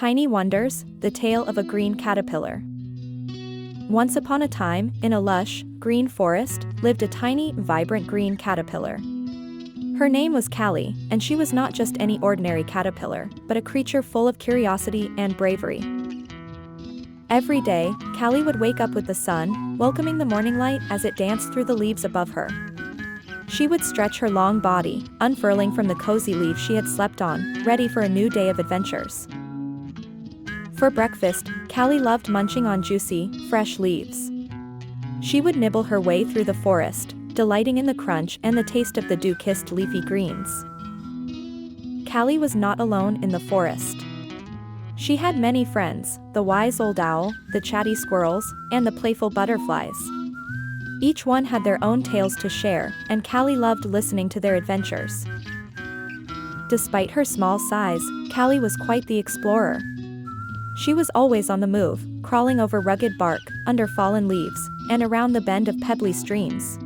Tiny Wonders, the tale of a green caterpillar. Once upon a time, in a lush, green forest, lived a tiny, vibrant green caterpillar. Her name was Callie, and she was not just any ordinary caterpillar, but a creature full of curiosity and bravery. Every day, Callie would wake up with the sun, welcoming the morning light as it danced through the leaves above her. She would stretch her long body, unfurling from the cozy leaves she had slept on, ready for a new day of adventures. For breakfast, Callie loved munching on juicy, fresh leaves. She would nibble her way through the forest, delighting in the crunch and the taste of the dew-kissed leafy greens. Callie was not alone in the forest. She had many friends, the wise old owl, the chatty squirrels, and the playful butterflies. Each one had their own tales to share, and Callie loved listening to their adventures. Despite her small size, Callie was quite the explorer. She was always on the move, crawling over rugged bark, under fallen leaves, and around the bend of pebbly streams.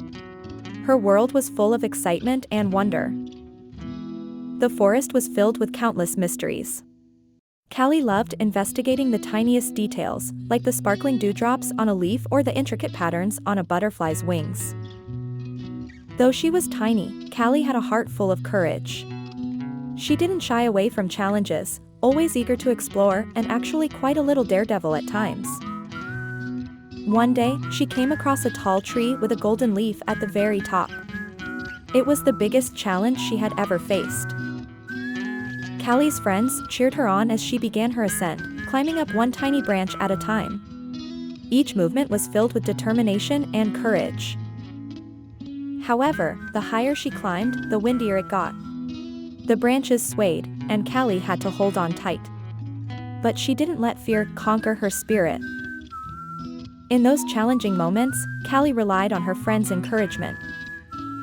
Her world was full of excitement and wonder. The forest was filled with countless mysteries. Callie loved investigating the tiniest details, like the sparkling dewdrops on a leaf or the intricate patterns on a butterfly's wings. Though she was tiny, Callie had a heart full of courage. She didn't shy away from challenges, always eager to explore and actually quite a little daredevil at times. One day, she came across a tall tree with a golden leaf at the very top. It was the biggest challenge she had ever faced. Callie's friends cheered her on as she began her ascent, climbing up one tiny branch at a time. Each movement was filled with determination and courage. However, the higher she climbed, the windier it got. The branches swayed, and Callie had to hold on tight. But she didn't let fear conquer her spirit. In those challenging moments, Callie relied on her friends' encouragement.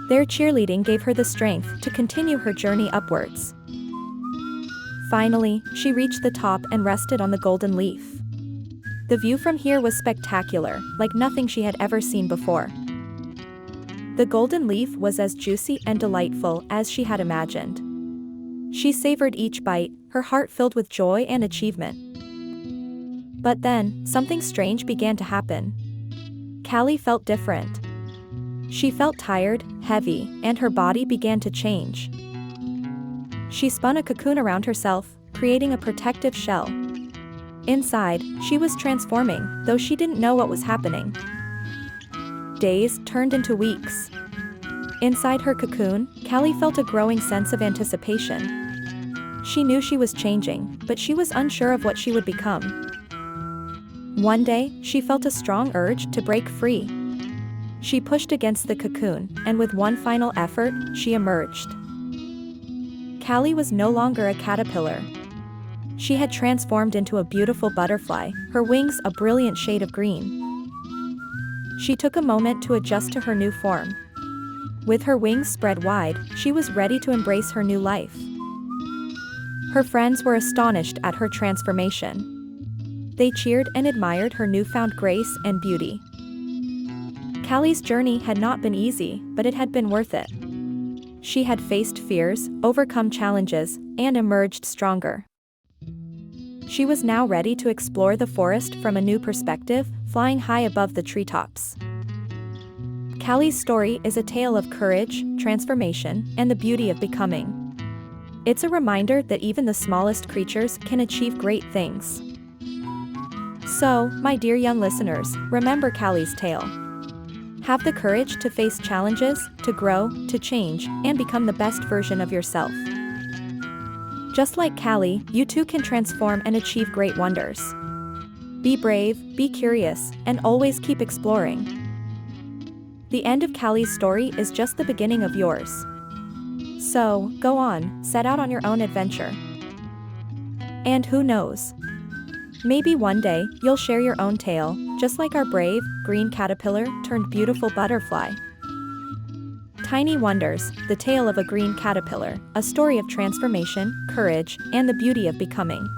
Their cheerleading gave her the strength to continue her journey upwards. Finally, she reached the top and rested on the golden leaf. The view from here was spectacular, like nothing she had ever seen before. The golden leaf was as juicy and delightful as she had imagined. She savored each bite, her heart filled with joy and achievement. But then, something strange began to happen. Callie felt different. She felt tired, heavy, and her body began to change. She spun a cocoon around herself, creating a protective shell. Inside, she was transforming, though she didn't know what was happening. Days turned into weeks. Inside her cocoon, Callie felt a growing sense of anticipation. She knew she was changing, but she was unsure of what she would become. One day, she felt a strong urge to break free. She pushed against the cocoon, and with one final effort, she emerged. Callie was no longer a caterpillar. She had transformed into a beautiful butterfly, her wings a brilliant shade of green. She took a moment to adjust to her new form. With her wings spread wide, she was ready to embrace her new life. Her friends were astonished at her transformation. They cheered and admired her newfound grace and beauty. Callie's journey had not been easy, but it had been worth it. She had faced fears, overcome challenges, and emerged stronger. She was now ready to explore the forest from a new perspective, flying high above the treetops. Callie's story is a tale of courage, transformation, and the beauty of becoming. It's a reminder that even the smallest creatures can achieve great things. So, my dear young listeners, remember Callie's tale. Have the courage to face challenges, to grow, to change, and become the best version of yourself. Just like Callie, you too can transform and achieve great wonders. Be brave, be curious, and always keep exploring. The end of Callie's story is just the beginning of yours. So, go on, set out on your own adventure. And who knows? Maybe one day, you'll share your own tale, just like our brave, green caterpillar turned beautiful butterfly. Tiny Wonders, the tale of a green caterpillar, a story of transformation, courage, and the beauty of becoming.